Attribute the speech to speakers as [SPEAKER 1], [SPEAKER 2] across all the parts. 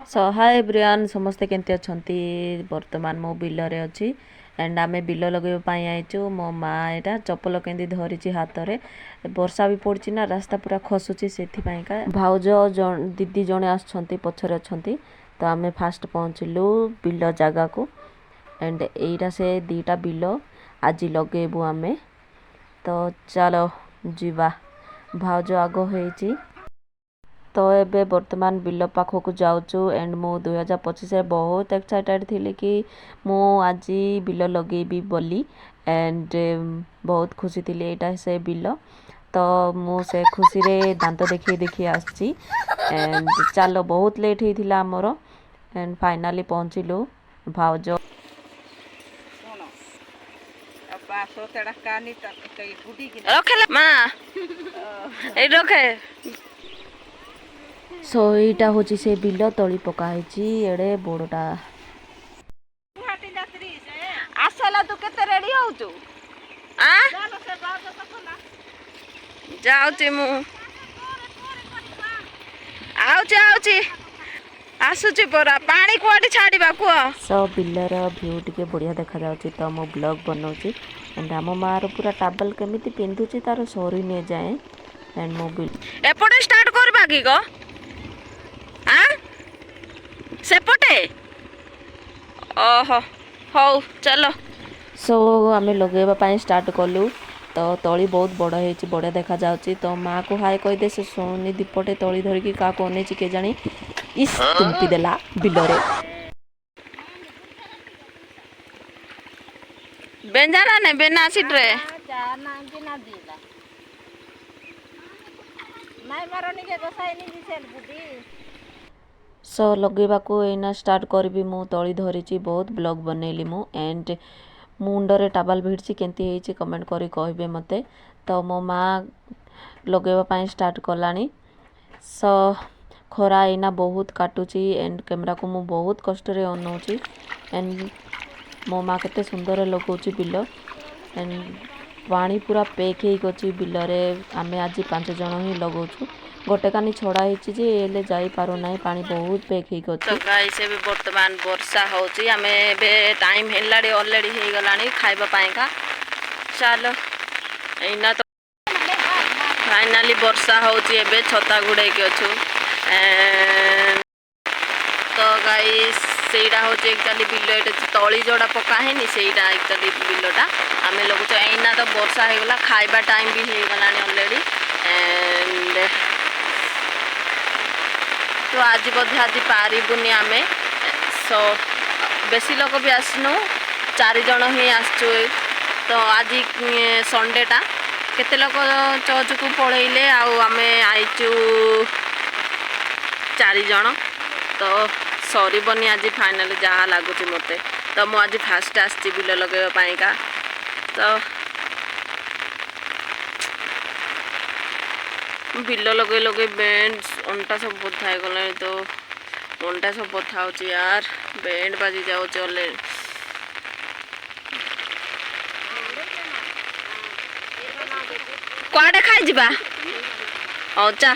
[SPEAKER 1] सो hi everyone समस्ते केमती अच्छी बर्तमान मो बिल रे अच्छी एंड आम बिल लगे आईचु मो माँ यहाँ चपल केंदी धरी हाथ में वर्षा भी पड़ी ना रास्ता पूरा खसुची से भाउज दीदी जड़े आसछंती पछरे अच्छी तो आम फास्ट पहुँचलु बिल जगह को एंड यहीटा से दीटा बिल आज लगेबू आम तो चलो जीवा भाउज आग होइची तो एबे वर्तमान बिल पाखक जाऊँ एंड मु 2025 बहुत एक्साइटेड थी कि मु आज बिल लगेबी बोली एंड बहुत खुशी थी यहाँ से बिल तो मु से खुशी रे दांत देखी देखी आसी एंड चलो बहुत लेट होता आमर एंड फाइनाली पहुँचलु भाउज रखे सो यहाँ हूँ से बिल तली पकाई एड़े बड़टा
[SPEAKER 2] आसला तू केते रेडी होचु जाऊची मु आउची आसुची परा पानी कुआटी छाड़ीबा को
[SPEAKER 1] सो बिलर व्यू टिके बढ़िया देखा जाउची तो मो ब्लॉग बनाउची एंड आम मार पूरा टाबल केमिति पिंधुची तार सरी ने जाए एंड मो बिल
[SPEAKER 2] एपटे स्टार्ट करबा की गो आ सेपटे ओहो हौ चलो
[SPEAKER 1] सो आम लगेबा स्टार्ट कलु तो तली बहुत बड़ है बढ़िया देखा जाउची तो माँ को हाय कहदे से सोनी दीपटे तली धरिकी क्या अने के जानी इस तुम्पी देला बिलरे
[SPEAKER 2] बेंजाना ने बेना सिट्रे
[SPEAKER 1] सो लगेबाकू एना स्टार्ट करबी मु तली धरिची बहुत ब्लॉग बनैली मु एंड मुंडरे टाबाल भिड़ची केंती हेची कमेंट करी कहबे मते तो मो माँ लगेबा स्टार्ट कलानी सो खरा एना बहुत काटुची एंड कैमरा को मु बहुत कष्ट रे अनौची एंड मो माँ केते सुंदर लगौची बिल एंड पानी पूरा पैक हो गई बिल रे आमे आज 5 जन ही लगौछु गोटे कानी छड़ा हेची जे एले जाई पारो नाही पानी बहुत पैक हो गई
[SPEAKER 2] तो गाइस भी वर्तमान वर्षा होची आमे बे टाइम हेलाडी ऑलरेडी हे गलानी खाइबा पाए का चलो एना तो फाइनली वर्षा होची एबे छता गुडे के अछु तो गाइस सेटा हूँ एक्चुअली बिल ये तली जोड़ा पका है सेटा एक्चुअली बिलटा आम लगुच एना तो वर्षा होगला खाइबा टाइम भी हो गला ऑलरेडी एंड तो आज बोधे आज पारिबुनि आम सो बेसी लोग भी आसनु 4 जन ही आसचु तो आज संडेटा केते लोग चर्च को पढ़ेले आम आईचु 4 जन तो सरबनी आज फाइनल जहाँ लगुच मत तो मुझे आज फास्ट आसी बिल लगेवाई का तो बिल लगे लगे बैंड अंटा सब बथा गला तो अंटा सब बथा हो यार बैंड बाजी जाओ चले कड़े खाई जा चा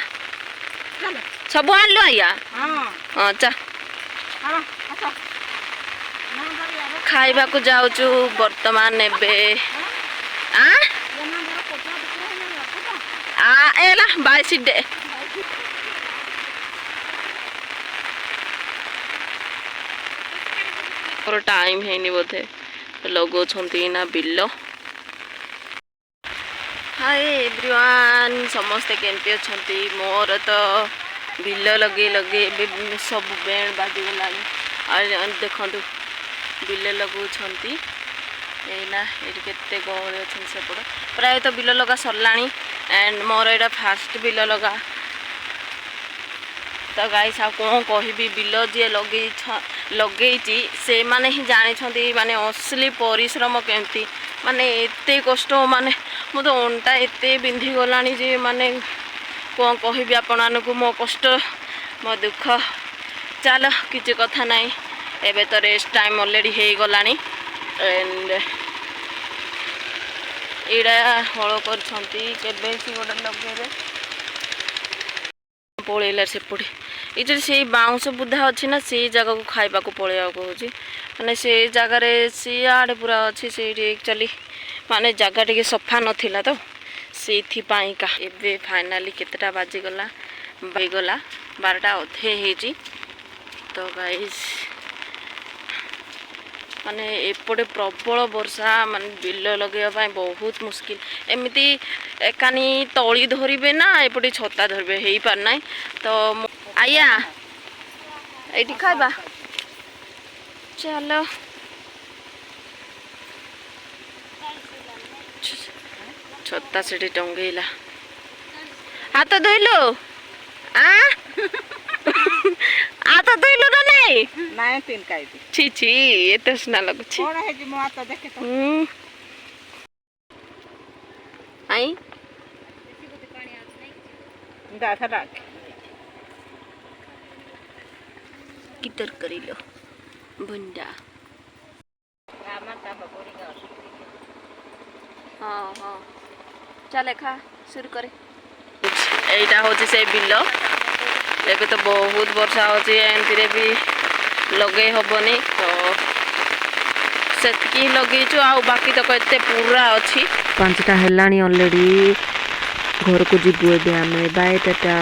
[SPEAKER 2] सब आनलु आया हाँ चा खाइबा को जाऊचु वर्तमान एबे एला बाईस डे और टाइम है नहीं बोधे लगो छंती ना बिल्लो हाय एवरीवन समस्ते केमती अछंती मोर तो बिल लगे लगे सब बैंड बाजी गला देखु बिल लगाउछंती एना ये गहली अच्छे सेपट प्राय तो बिल लगा सरला एंड मोर यहाँ फास्ट बिल लगा तो गाइस आ कौन कहबी बिल जी लगे से माने ही जानी माने असली परिश्रम केमती माने एते कष्ट माने मो तो अंटा एते बिंधी गलानी जे माने कौन कहबी आपण को मो कष्ट मो दुख चलो किसी कथा नहीं एबे तो रेस्ट टाइम ऑलरेडी हो गलानी एंड इड़ा हल कर गोटे लगे पलैला सेपटे ଏଇଠି ସେଇ ବାଉଁଶ ବୁଧା ଅଛି ନା ସେଇ ଜାଗାକୁ ଖାଇବାକୁ ପଳେଇବାକୁ ହେଉଛି ମାନେ ସେ ଜାଗାରେ ସିଆଡ଼େ ପୁରା ଅଛି ସେଇଠି ଆକ୍ଚୁଆଲି ମାନେ ଜାଗା ଟିକେ ସଫା ନଥିଲା ତ ସେଇଥିପାଇଁକା। ଏବେ ଫାଇନାଲି କେତେଟା ବାଜିଗଲା ହେଇଗଲା 12ଟା ଅଧେ ହେଇଛି ତ ଗାଇସ୍ ମାନେ ଏପଟେ ପ୍ରବଳ ବର୍ଷା ମାନେ ବିଲ ଲଗେଇବା ପାଇଁ ବହୁତ ମୁସ୍କିଲ ଏମିତି ଏକାନି ତଳି ଧରିବେ ନା ଏପଟେ ଛତା ଧରିବେ ହେଇପାରୁନାହିଁ ତ ଆୟା ଏଇଠି ଖାଇବା ଚାଲ ଛତା ସେଠି ଟଙ୍ଗେଇଲା ହାତ ଧୋଇଲୁ ହାତ ଧୋଇଲୁ ନା ନାଇଁ
[SPEAKER 3] ନାଇଁ ତିନ ଖାଇବି
[SPEAKER 2] ଛି ଛି ଏତେ ସ୍ନା ଲାଗୁଛି
[SPEAKER 3] କଣ ହେଇଛି ମୋ ହାତ ଦେଖେ ତ
[SPEAKER 2] ଆଇ
[SPEAKER 3] ଦାଦା
[SPEAKER 2] କି ତରକାରୀ लो ଭଣ୍ଡା ହଁ ହଁ ଚାଲେ ଖା শুরু করে এইটা হচ্ছে সেই বিଲ ଏବେ ତ ବହୁତ ବର୍ଷା ହେଉଛି ଏମିତିରେ ବି ଲଗେଇ ହେବନି ତ ସେତିକି ଲଗେଇଛୁ ଆଉ ବାକି ତକ ଏତେ ପୁରା ଅଛି
[SPEAKER 1] 5ଟା ହେଲାଣି ଅଲରେଡ଼ି ଘରକୁ ଯିବୁ ଏବେ ଆମେ ବାଏ ଟାଟା।